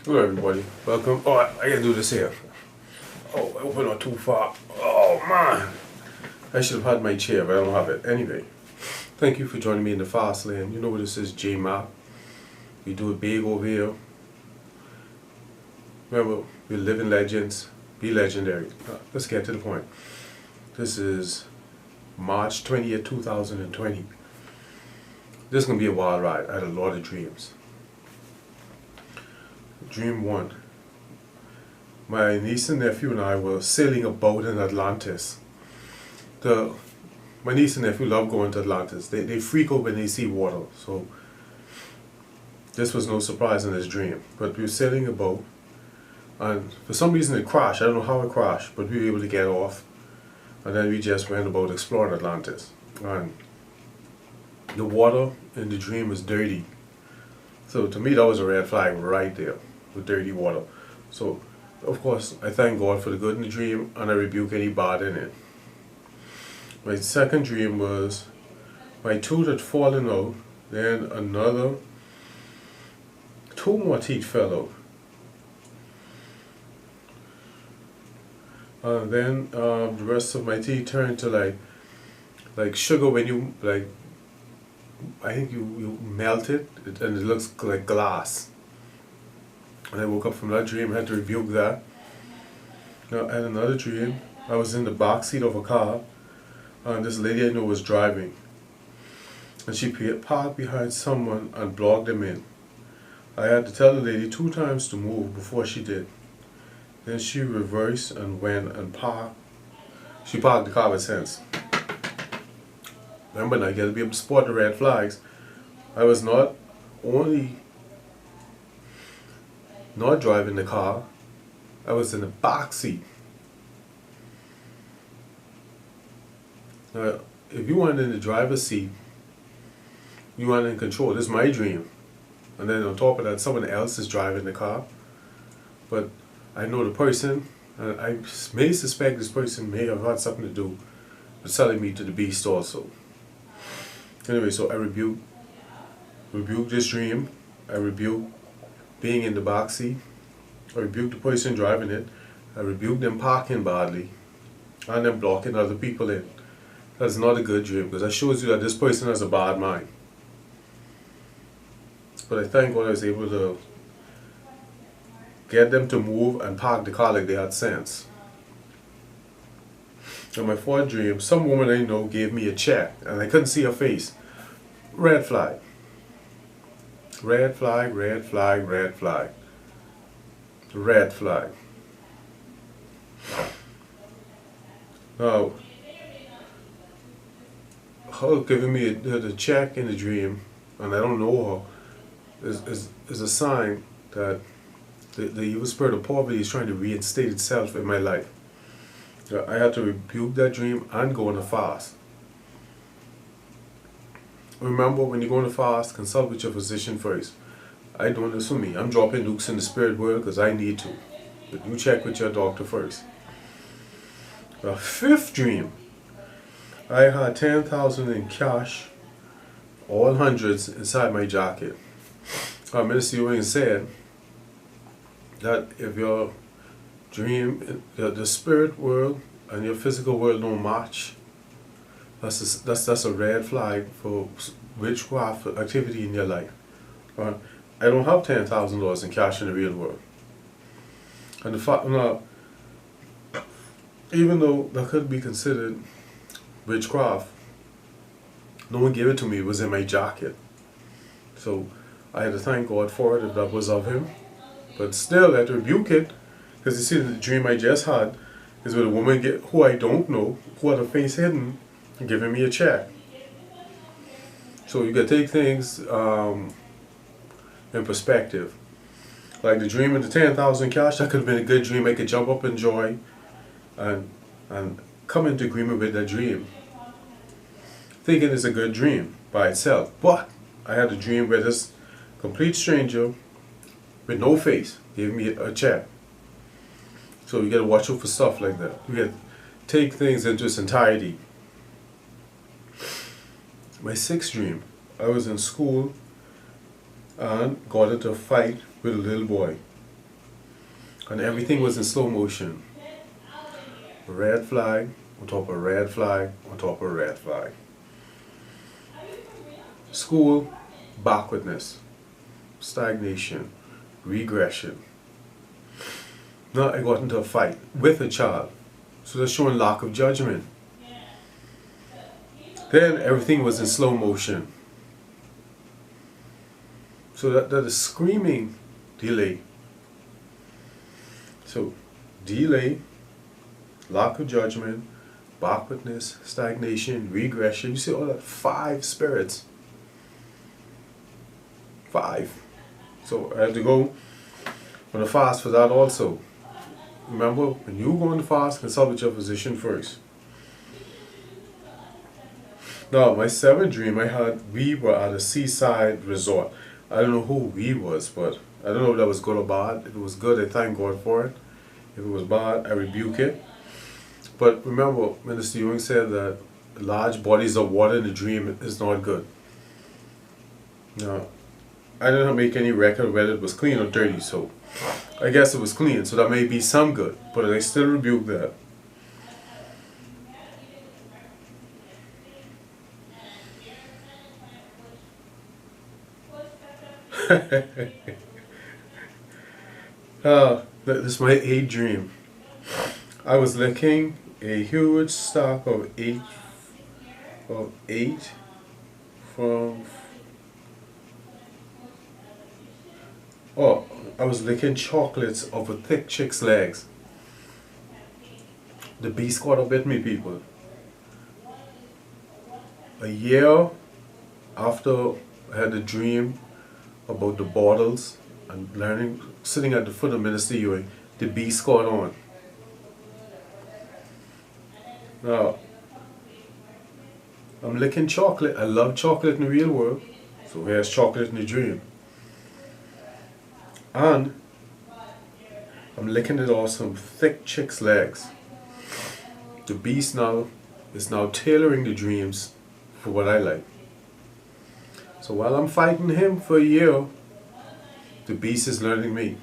Hello everybody, welcome. Oh, I gotta do this here. Oh, I opened it too far. Oh man, I should have had my chair, but I don't have it. Anyway, thank you for joining me in the Fassst Lane. You know what this is, Jay Mack. We do it big over here. Remember, we're living legends, be legendary. Let's get to the point. This is March 20th, 2020. This is gonna be a wild ride. I had a lot of dreams. Dream 1. My niece and nephew and I were sailing a boat in Atlantis. My niece and nephew love going to Atlantis. They freak out when they see water. So this was no surprise in this dream. But we were sailing a boat, and for some reason it crashed. I don't know how it crashed, but we were able to get off. And then we just went about exploring Atlantis. And the water in the dream was dirty. So to me that was a red flag right there, with dirty water. So of course I thank God for the good in the dream, and I rebuke any bad in it. My second dream was my tooth had fallen out, then two more teeth fell out. And then the rest of my teeth turned to like sugar when you I think you melt it and it looks like glass. And I woke up from that dream, I had to rebuke that. Now I had another dream. I was in the back seat of a car, and this lady I know was driving. And she parked behind someone and blocked them in. I had to tell the lady 2 times to move before she did. Then she reversed and went and parked. She parked the car with sense. Remember, now you gotta be able to spot the red flags. I was not only not driving the car, I was in the back seat. Now, if you weren't in the driver's seat, you weren't in control. This is my dream. And then on top of that, someone else is driving the car. But I know the person, and I may suspect this person may have had something to do with selling me to the beast also. Anyway, so I rebuke this dream. I rebuke being in the back seat. I rebuke the person driving it. I rebuke them parking badly and them blocking other people in. That's not a good dream, because that shows you that this person has a bad mind. But I thank God I was able to get them to move and park the car like they had sense. In my fourth dream, some woman I know gave me a check and I couldn't see her face. Red flag. Red flag, red flag, red flag. Red flag. Now, her giving me the check in the dream, and I don't know her, is a sign that the evil spirit of poverty is trying to reinstate itself in my life. I had to rebuke that dream and go on a fast. Remember, when you go on a fast, consult with your physician first. I don't this for me. I'm dropping nukes in the spirit world because I need to. But you check with your doctor first. The fifth dream, I had 10,000 in cash, all hundreds, inside my jacket. Minister Ewing said that if your dream, the spirit world and your physical world don't match, that's a red flag for witchcraft activity in your life. I don't have $10,000 in cash in the real world, and the fact now, even though that could be considered witchcraft, no one gave it to me. It was in my jacket, so I had to thank God for it if that was of Him. But still, I had to rebuke it, because you see, the dream I just had is with a woman who I don't know, who had her face hidden, giving me a check. So you can take things in perspective. Like the dream of the 10,000 cash, that could have been a good dream. I could jump up in joy and come into agreement with that dream, thinking it's a good dream by itself. But I had a dream where this complete stranger with no face gave me a check. So you gotta watch out for stuff like that. You gotta take things into its entirety. My sixth dream, I was in school and got into a fight with a little boy. and everything was in slow motion. Red flag on top of red flag on top of red flag. School, backwardness, stagnation, regression. Now I got into a fight with a child, so that's showing lack of judgment. Then everything was in slow motion. So that is screaming delay. So delay, lack of judgment, backwardness, stagnation, regression. You see all that 5 spirits. 5. So I had to go on a fast for that also. Remember, when you go on the fast, consult with your physician first. Now, my 7th dream we were at a seaside resort. I don't know who we was, but I don't know if that was good or bad. If it was good, I thank God for it. If it was bad, I rebuke it. But remember, Minister Ewing said that large bodies of water in the dream is not good. Now, I didn't make any record whether it was clean or dirty, so I guess it was clean, so that may be some good, but I still rebuke that. This is my 8th dream. I was licking a huge stack of eight from. Oh, I was licking chocolates of a thick chick's legs. The beast caught up with me, people. A year after I had a dream about the bottles and learning, sitting at the foot of Minister Ewing, the beast caught on. Now, I'm licking chocolate. I love chocolate in the real world, so here's chocolate in the dream. And I'm licking it off some thick chick's legs. The beast now is now tailoring the dreams for what I like. So while I'm fighting him for a year, the beast is learning me.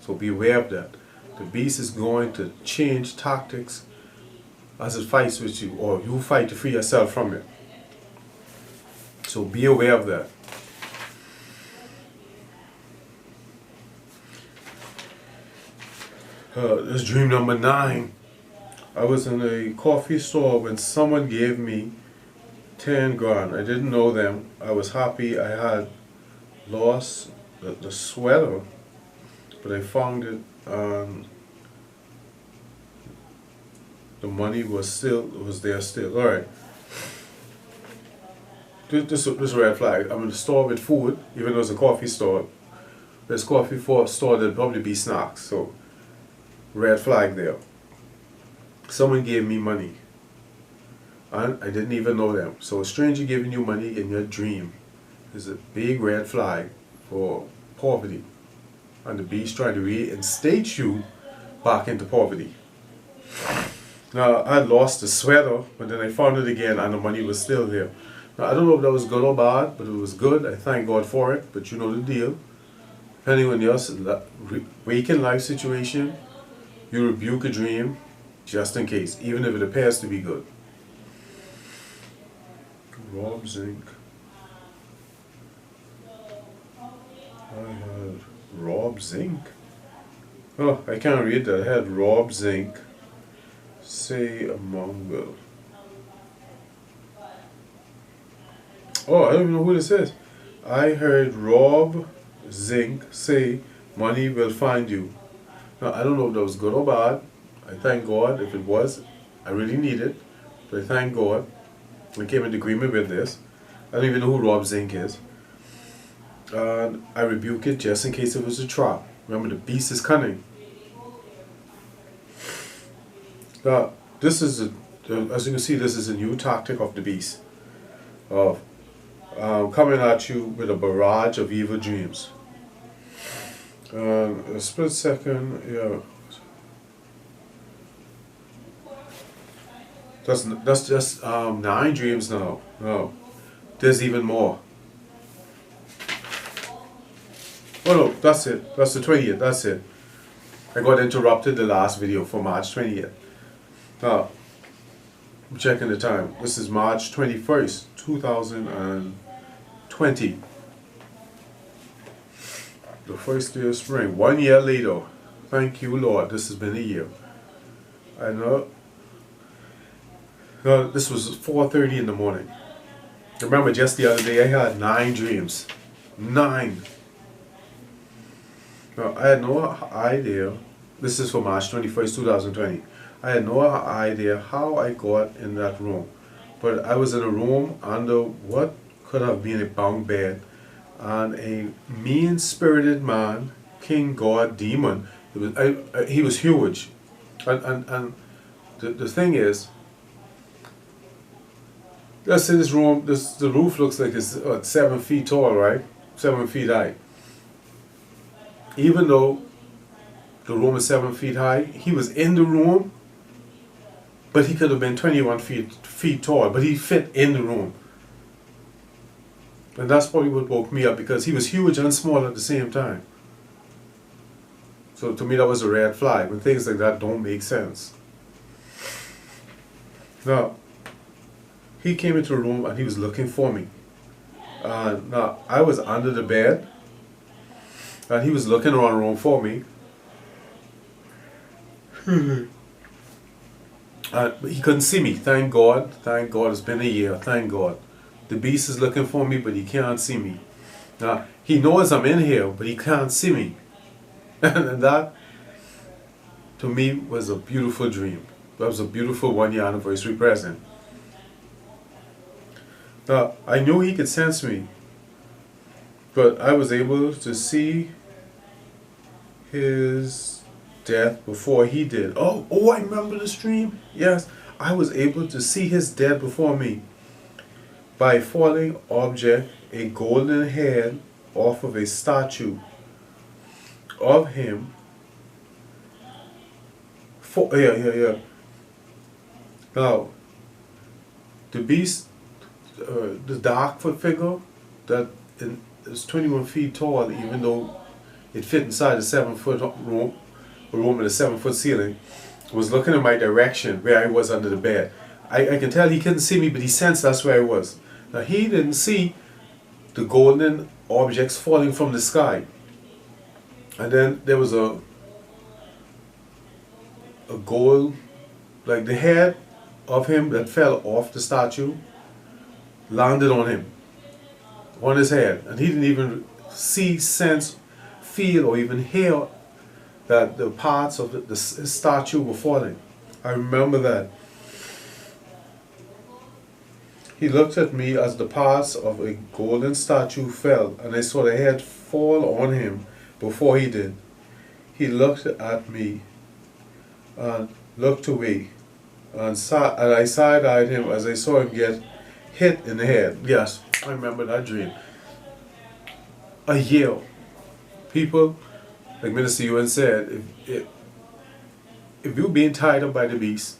So be aware of that. The beast is going to change tactics as it fights with you, or you fight to free yourself from it. So be aware of that. This dream number 9. I was in a coffee store when someone gave me 10 grand. I didn't know them. I was happy. I had lost the sweater, but I found it. The money was there still. All right. This is a red flag. I'm in the store with food, even though it's a coffee store. There's coffee store there'll probably be snacks. So red flag there. Someone gave me money, and I didn't even know them. So a stranger giving you money in your dream is a big red flag for poverty, and the beast trying to reinstate you back into poverty. Now, I lost the sweater, but then I found it again and the money was still there. Now, I don't know if that was good or bad, but it was good. I thank God for it, but you know the deal. Depending on your waking life situation, you rebuke a dream just in case, even if it appears to be good. Rob Zinc. I had Rob Zinc. Oh, I can't read that. I had Rob Zinc. Say among will. Oh, I don't even know who this is. I heard Rob Zink say, money will find you. Now, I don't know if that was good or bad. I thank God. If it was, I really need it. But I thank God. We came into agreement with this. I don't even know who Rob Zink is. And I rebuke it just in case it was a trap. Remember, the beast is cunning. Now, this is, as you can see, this is a new tactic of the beast. Of coming at you with a barrage of evil dreams. A split second, yeah. That's just 9 dreams now. No, there's even more. Oh no, that's it. That's the 20th. That's it. I got interrupted the last video for March 20th. Now, I'm checking the time. This is March 21st, 2020. The first day of spring. 1 year later. Thank you, Lord. This has been a year. I know. No, this was 4:30 in the morning. Remember, just the other day I had 9 dreams. 9. Now, I had no idea. This is for March 21st, 2020. I had no idea how I got in that room. But I was in a room under what could have been a bunk bed, and a mean-spirited man, king, god, demon. He was huge. And the thing is, let's say this room, the roof looks like it's 7 feet tall, right? 7 feet high. Even though the room is 7 feet high, he was in the room, but he could have been 21 feet tall, but he fit in the room. And that's probably what woke me up, because he was huge and small at the same time. So to me that was a red flag, when things like that don't make sense. Now, he came into the room and he was looking for me. Now, I was under the bed, and he was looking around the room for me. He couldn't see me. Thank God. Thank God. It's been a year. Thank God. The beast is looking for me, but he can't see me. Now, he knows I'm in here, but he can't see me. And that, to me, was a beautiful dream. That was a beautiful 1 year anniversary present. Now, I knew he could sense me, but I was able to see his death before he did. Oh, I remember the stream. Yes, I was able to see his death before me by falling object, a golden head off of a statue of him. Now, the beast, the dark foot figure that is 21 feet tall, even though it fit inside a 7-foot room with a 7-foot ceiling, was looking in my direction where I was under the bed. I can tell he couldn't see me, but he sensed that's where I was. Now, he didn't see the golden objects falling from the sky. And then there was a gold, like the head of him that fell off the statue, landed on him, on his head. And he didn't even see, sense, feel, or even hear that the parts of the statue were falling. I remember that. He looked at me as the parts of a golden statue fell, and I saw the head fall on him before he did. He looked at me and looked away, and I side-eyed him as I saw him get hit in the head. Yes, I remember that dream. A year. People, like Minister Ewan said, if you're being tied up by the beast,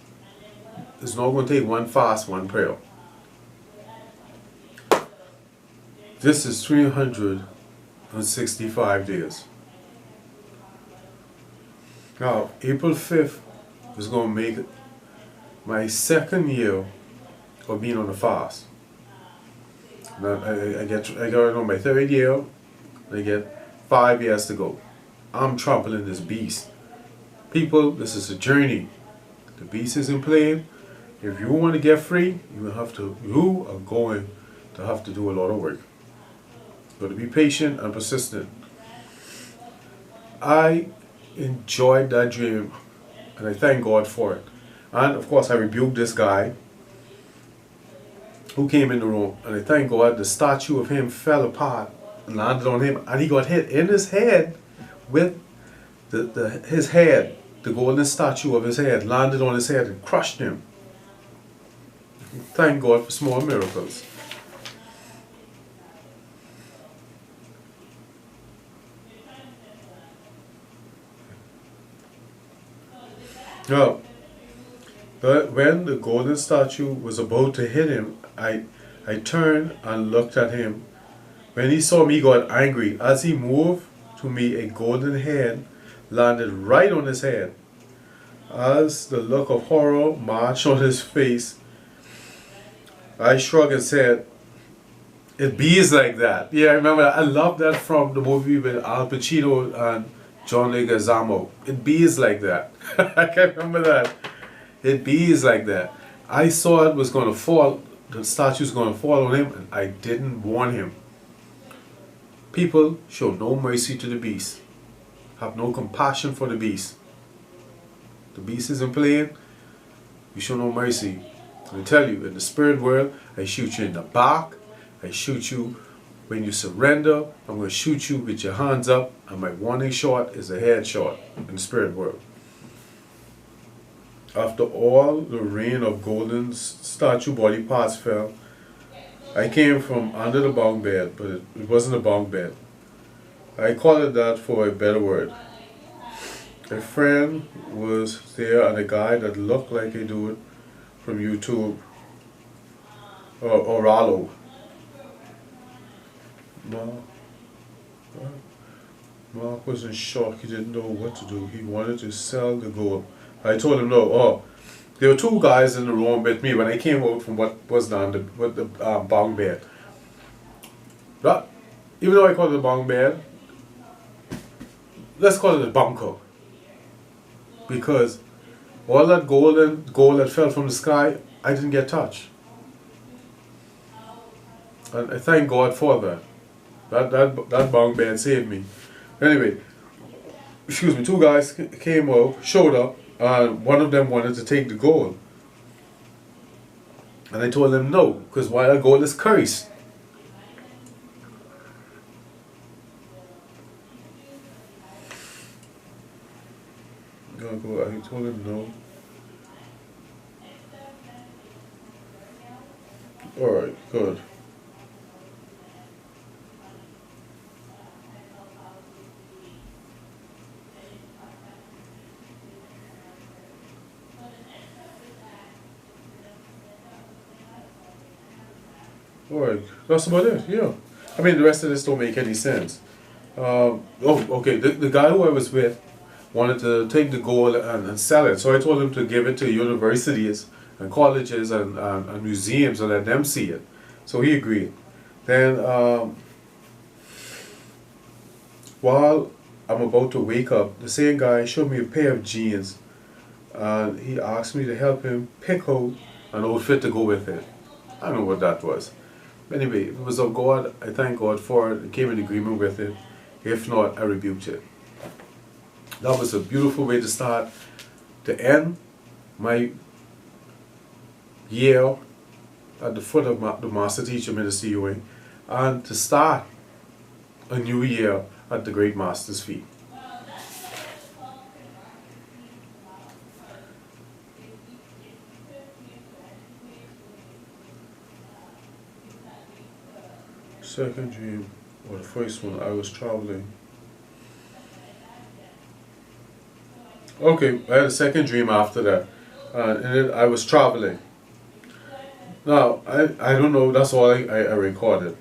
it's not going to take one fast, one prayer. This is 365 days. Now, April 5th is going to make my 2nd year of being on the fast. Now, I got on my 3rd year, I get 5 years to go. I'm trampling this beast. People, this is a journey. The beast isn't playing. If you want to get free, you are going to have to do a lot of work. You've got to be patient and persistent. I enjoyed that dream, and I thank God for it. And of course, I rebuked this guy who came in the room, and I thank God the statue of him fell apart and landed on him, and he got hit in his head with his head. The golden statue of his head landed on his head and crushed him. Thank God for small miracles. Now, when the golden statue was about to hit him, I turned and looked at him. When he saw me, he got angry. As he moved to me, a golden head landed right on his head. As the look of horror marched on his face, I shrugged and said, "It bees like that." Yeah, I remember that. I love that from the movie with Al Pacino and John Leguizamo. It bees like that. I can remember that. It bees like that. I saw it was going to fall, the statue was going to fall on him, and I didn't warn him. People show no mercy to the beast. Have no compassion for the beast. The beast isn't playing. You show no mercy. I tell you, in the spirit world, I shoot you in the back. I shoot you when you surrender. I'm going to shoot you with your hands up, and my warning shot is a head shot in the spirit world. After all the rain of golden statue body parts fell, I came from under the bunk bed, but it wasn't a bunk bed. I call it that for a better word. A friend was there and a guy that looked like a dude from YouTube or Rallo. Mark was in shock. He didn't know what to do. He wanted to sell the gold. I told him no. Oh, there were two guys in the room with me when I came out from what was down the bunk bed. But even though I call it a bunk bed, let's call it a bunker, because all that gold that fell from the sky, I didn't get touched, and I thank God for that. That bunk bed saved me. Anyway, excuse me. Two guys came out, showed up. One of them wanted to take the gold, and I told them no, because why, that gold is cursed. I told him no. Alright, good. Alright, that's about it, yeah. I mean, the rest of this don't make any sense. Okay, the guy who I was with wanted to take the gold and sell it, so I told him to give it to universities and colleges and museums and let them see it. So he agreed. Then, while I'm about to wake up, the same guy showed me a pair of jeans, and he asked me to help him pick out an outfit to go with it. I don't know what that was. Anyway, if it was of God, I thank God for it. I came in agreement with it. If not, I rebuked it. That was a beautiful way to start, to end my year at the foot of the Master Teacher Ministry UA, and to start a new year at the Great Master's feet. Second dream, or the first one, I was traveling. Okay, I had a second dream after that, and then I was traveling. Now, I don't know, that's all I recorded.